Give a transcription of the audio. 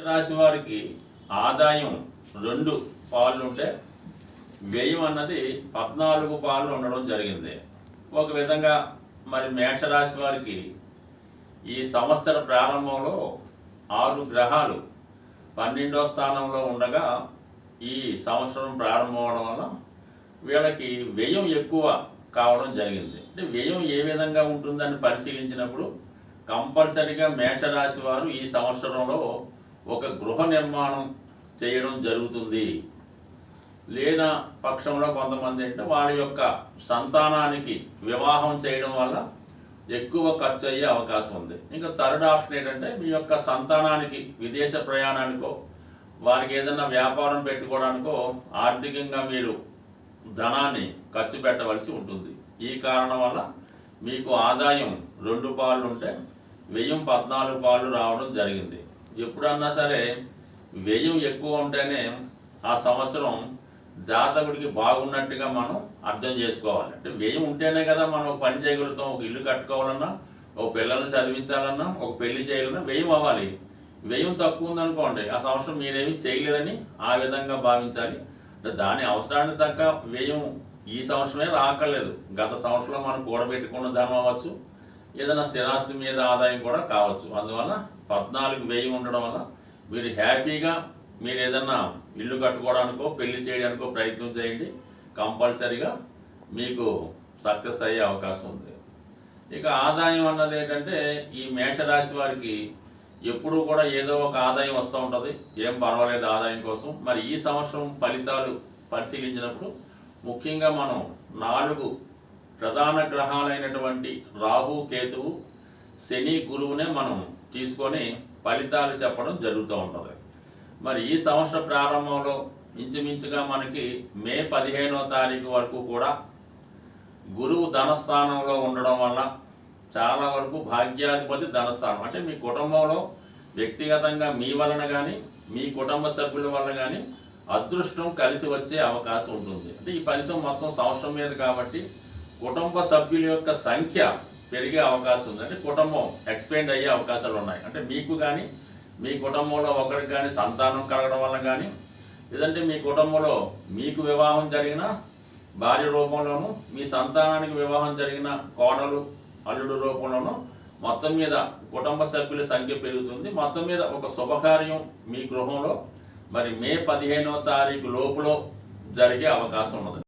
రాశి వారికి ఆదాయం 2 పాళ్ళు ఉంటే వ్యయం అన్నది 14 పాళ్ళు ఉండడం జరిగింది. ఒక విధంగా మరి మేషరాశి వారికి ఈ సంవత్సర ప్రారంభంలో 6 గ్రహాలు 12వ స్థానంలో ఉండగా ఈ సంవత్సరం ప్రారంభం అవడం వల్ల వీళ్ళకి వ్యయం ఎక్కువ కావడం జరిగింది. అంటే వ్యయం ఏ విధంగా ఉంటుందని పరిశీలించినప్పుడు కంపల్సరిగా మేషరాశి వారు ఈ సంవత్సరంలో ఒక గృహ నిర్మాణం చేయడం జరుగుతుంది. లేన పక్షంలో కొంతమంది అంటే వాళ్ళ యొక్క సంతానానికి వివాహం చేయడం వల్ల ఎక్కువ ఖర్చు అయ్యే అవకాశం ఉంది. ఇంకా థర్డ్ ఆప్షన్ ఏంటంటే మీ యొక్క సంతానానికి విదేశ ప్రయాణానికో వారికి ఏదైనా వ్యాపారం పెట్టుకోవడానికో ఆర్థికంగా మీరు ధనాన్ని ఖర్చు పెట్టవలసి ఉంటుంది. ఈ కారణం వల్ల మీకు ఆదాయం 2 పాళ్ళు ఉంటే వ్యయం 14 పాళ్ళు రావడం జరిగింది. ఎప్పుడన్నా సరే వ్యయం ఎక్కువ ఉంటేనే ఆ సంవత్సరం జాతకుడికి బాగున్నట్టుగా మనం అర్థం చేసుకోవాలి. అంటే వ్యయం ఉంటేనే కదా మనం ఒక పని చేయగలుగుతాం. ఒక ఇల్లు కట్టుకోవాలన్నా, ఒక పిల్లల్ని చదివించాలన్నా, ఒక పెళ్లి చేయాలన్నా వ్యయం అవ్వాలి. వ్యయం తక్కువ ఉందనుకోండి ఆ సంవత్సరం మీరేమి చేయలేరని ఆ విధంగా భావించాలి. అంటే దాని అవసరానికి తగ్గ వ్యయం ఈ సంవత్సరమే రాకలేదు. గత సంవత్సరంలో మనం కూడబెట్టుకున్న ధనం అవ్వచ్చు, ఏదైనా స్థిరాస్తి మీద ఆదాయం కూడా కావచ్చు. అందువల్ల 14 వ్యయం ఉండడం వల్ల మీరు హ్యాపీగా మీరు ఏదన్నా ఇల్లు కట్టుకోవడానికో పెళ్లి చేయడానికో ప్రయత్నం చేయండి. కంపల్సరీగా మీకు సక్సెస్ అయ్యే అవకాశం ఉంది. ఇక ఆదాయం అన్నది ఏంటంటే ఈ మేషరాశి వారికి ఎప్పుడూ కూడా ఏదో ఒక ఆదాయం వస్తూ ఉంటుంది. ఏం పర్వాలేదు ఆదాయం కోసం. మరి ఈ సంవత్సరం ఫలితాలు పరిశీలించినప్పుడు ముఖ్యంగా మనం 4 ప్రధాన గ్రహాలైనటువంటి రాహు, కేతువు, శని, గురువునే మనం తీసుకొని ఫలితాలు చెప్పడం జరుగుతూ ఉంటుంది. మరి ఈ సంవత్సర ప్రారంభంలో ఇంచుమించుగా మనకి మే 15వ తారీఖు వరకు కూడా గురువు ధనస్థానంలో ఉండడం వల్ల చాలా వరకు భాగ్యాధిపతి ధనస్థానం అంటే మీ కుటుంబంలో వ్యక్తిగతంగా మీ వలన కానీ మీ కుటుంబ సభ్యుల వల్ల కానీ అదృష్టం కలిసి వచ్చే అవకాశం ఉంటుంది. అంటే ఈ ఫలితం మొత్తం సంవత్సరం మీద కాబట్టి కుటుంబ సభ్యుల యొక్క సంఖ్య పెరిగే అవకాశం ఉంది. అంటే కుటుంబం ఎక్స్పెండ్ అయ్యే అవకాశాలు ఉన్నాయి. అంటే మీకు కానీ మీ కుటుంబంలో ఒకరికి కానీ సంతానం కలగడం వల్ల కానీ, లేదంటే మీ కుటుంబంలో మీకు వివాహం జరిగిన భార్య రూపంలోనూ, మీ సంతానానికి వివాహం జరిగిన కోడలు, అల్లుడు రూపంలోనూ మొత్తం మీద కుటుంబ సభ్యుల సంఖ్య పెరుగుతుంది. మొత్తం మీద ఒక శుభకార్యం మీ గృహంలో మరి మే 15వ తారీఖు లోపులో జరిగే అవకాశం ఉన్నది.